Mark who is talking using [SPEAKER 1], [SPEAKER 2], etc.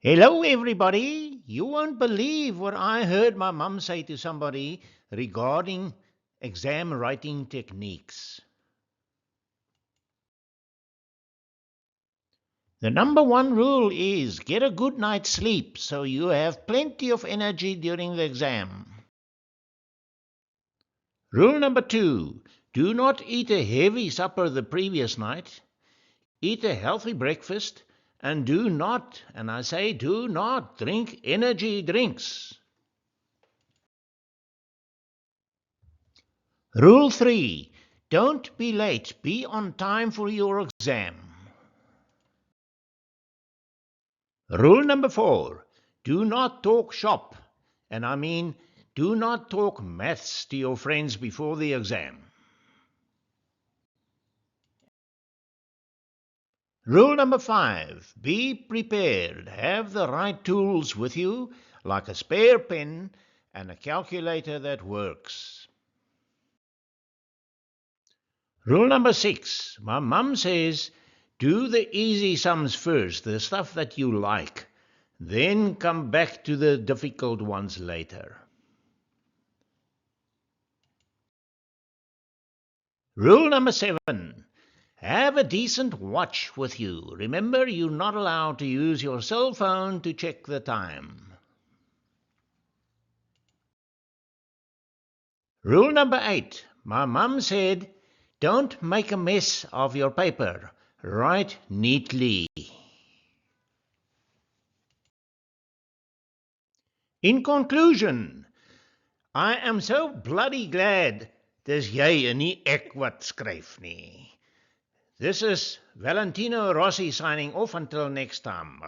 [SPEAKER 1] Hello, everybody. You won't believe what I heard my mum say to somebody regarding exam writing techniques. The number one rule is get a good night's sleep so you have plenty of energy during the exam. Rule number two, do not eat a heavy supper the previous night. Eat a healthy breakfast and do not, and I say do not, drink energy drinks. Rule 3. Don't be late. Be on time for your exam. Rule number 4. Do not talk shop. And I mean, do not talk maths to your friends before the exam. Rule number 5. Be prepared. Have the right tools with you, like a spare pen and a calculator that works. Rule number 6. My mum says, do the easy sums first, the stuff that you like. Then come back to the difficult ones later. Rule number 7. Have a decent watch with you. Remember, you're not allowed to use your cell phone to check the time. Rule number 8. My mum said, don't make a mess of your paper. Write neatly. In conclusion, I am so bloody glad dis jy en nie ek wat skryf nie. This is Valentino Rossi signing off until next time.